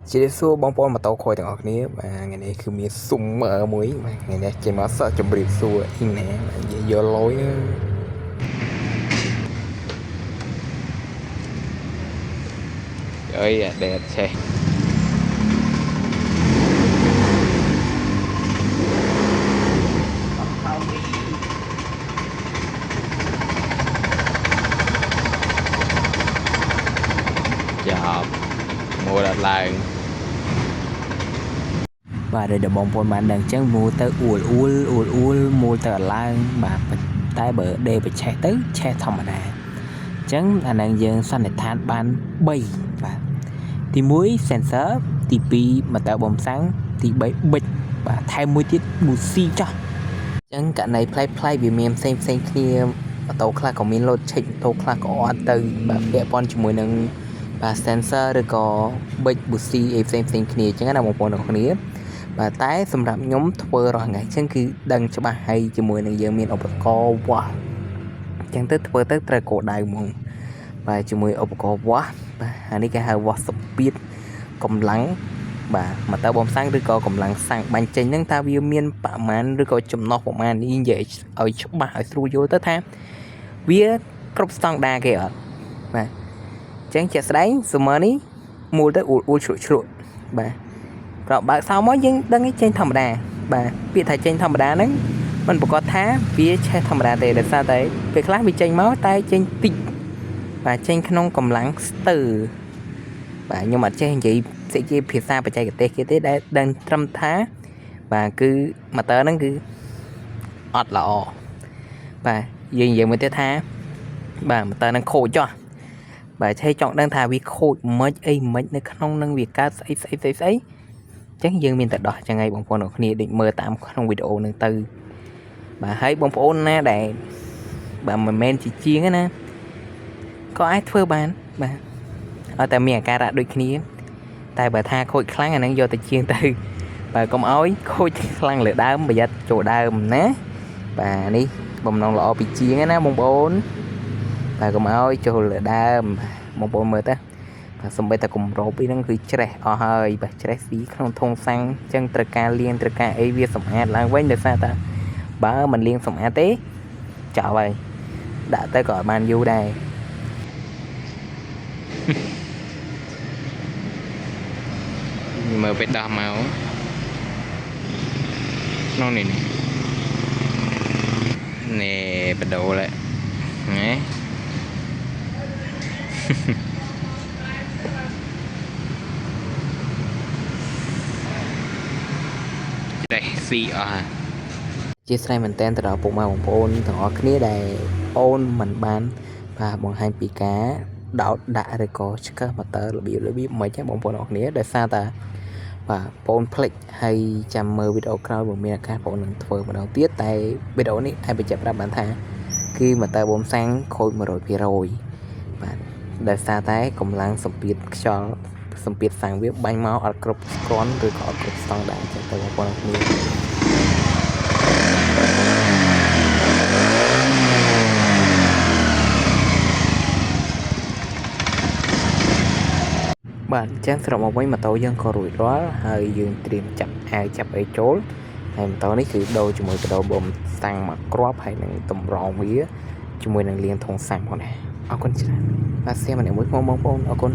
Chỉ số bóng bóng mà tao coiទាំងអស់គ្នាបាទថ្ងៃនេះគឺមានស៊ុំមួយបាទថ្ងៃនេះចេញមកសក់ជម្រាបសួរអ៊ីណានិយាយយកលុយអើយដែតឆេះចាប់មួយដល់ឡើងបាទដោយបងប្អូនបានដឹងអញ្ចឹងមូលទៅអ៊ូលមូលទៅឡើងបាទតែបើដេបឆេះទៅឆេះធម្មតាអញ្ចឹងអានឹងយើងសន្និដ្ឋានបាន3បាទទី1 sensor ទី2 motor បំសាំងទី3 bit បាទថែមមួយទៀត busi ចោះអញ្ចឹងករណីផ្លែវាមានផ្សេងគ្នាម៉ូតូខ្លះក៏មាន load check ម៉ូតូខ្លះក៏អត់ទៅបាទពាក់ព័ន្ធជាមួយនឹងបាទ sensor ឬក៏ bit busi អីផ្សេងគ្នាអញ្ចឹងណាបងប្អូនទាំងគ្នាបាទតែសម្រាប់ខ្ញុំធ្វើរាល់ថ្ងៃអញ្ចឹងគឺដឹងច្បាស់ហើយជាមួយនឹងយើងមានឧបករណ៍វាស់អញ្ចឹងទៅធ្វើទៅត្រូវគោលដៅហ្មងបាទជាមួយឧបករណ៍វាស់បាទអានេះគេហៅវាស់ស្ពីតកម្លាំងបាទមកតើបំសាំងឬក៏កម្លាំងសាំងបាញ់ចេញហ្នឹងតើវាមានប្រមាណឬក៏ចំណុះប្រមាណនេះនិយាយឲ្យច្បាស់ឲ្យស្រួលយល់ទៅថាវាគ្រប់ស្តង់ដារគេអត់បាទអញ្ចឹងជាក់ស្ដែងសុំនេះមូលទៅអ៊ូលជ្រក់បាទប្រហែលបើកសោមកយើងដឹងចេញធម្មតាបាទពាក្យថាចេញធម្មតាហ្នឹងมันប្រកាសថាវាឆេះធម្មតាទេដោយសារតែពេលខ្លះវាចេញមកតែចេញតិចបាទចេញក្នុងកម្លាំងស្ទើរបាទខ្ញុំអត់ចេះនិយាយស្អីជាភាសាបច្ចេកទេសគេទេដែលដឹងត្រឹមថាបាទគឺ motor ហ្នឹងគឺអត់ល្អបាទយើងនិយាយមួយទៀតថាបាទ motor ហ្នឹងខូចចុះបាទឆេះចង់ដឹងថាវាខូចមិនអីមិននៅក្នុងនឹងវាកើតស្អីអញ្ចឹងយើងមានតែដោះចឹងហើយបងប្អូនអរគ្នាដូចមើលតាមក្នុងវីដេអូហ្នឹងទៅបាទហើយបងប្អូនណាដែលបាទមិនមែនជាជាងណាក៏អាចធ្វើបានបាទឲ្យតែមានអាការៈដូចគ្នាតែបើថាខូចខ្លាំងអាហ្នឹងយកទៅជាងទៅបាទកុំឲ្យខូចខ្លាំងលើដើមប្រយ័ត្នចូលដើមណាបាទនេះបំណងល្អពីជាងណាបងប្អូនបាទកុំឲ្យចូលលើដើមបងប្អូនមើលទៅបាទសំបីតែគម្របពីហ្នឹងគឺច្រេះអស់ហើយបាទច្រេះពីក្នុងធុងសាំងអញ្ចឹងត្រូវការលាងត្រូវការអីវាសម្អាតឡើងវិញដោយសារតែបើមិនលាងសម្អាតទេចោលហើយដាក់ទៅក៏អត់បានយូរដែរមើលពេលដោះមកក្នុងនេះបដូរlại nghe đây xì chia sẻ mình tên từ đó phụ màបងប្អូនទាំងអស់គ្នាដែលអូនមិនបានបាទបង្ហាញពីការដោតដាក់ឬក៏ឆ្កឹះម៉ូទ័ររបៀបមិនចឹងបងប្អូនទាំងអស់គ្នាដោយសារតែបាទបងប្អូនភ្លេចហើយចាំមើលវីដេអូក្រោយបើមានឱកាសបងនឹងធ្វើម្ដងទៀតតែវីដេអូនេះអាចបញ្ជាក់ប្រាប់បានថាគឺម៉ូទ័របំសាំងខូច 100% បាទដោយសារតែកម្លាំងសម្ពាធខ្យល់សម្ពាធសាំងវាបាញ់មកអត់គ្រប់គ្រាន់ឬក៏អត់គ្រប់ស្តង់ដារចឹងទៅបងប្អូនគ្នាបាទអញ្ចឹងសរុបមកវិញម៉ូតូយើងក៏រួចរាល់ហើយយើងត្រៀមចាប់អាវចាប់អីចូលហើយម៉ូតូនេះគឺដូរជាមួយបដូរបំសាំងមកគ្រាប់ហើយនឹងតម្រង់វាជាមួយនឹងលាងធុងសាំងផងដែរអរគុណច្រើនបាទសៀមម្នាក់មួយបងប្អូនអរគុណ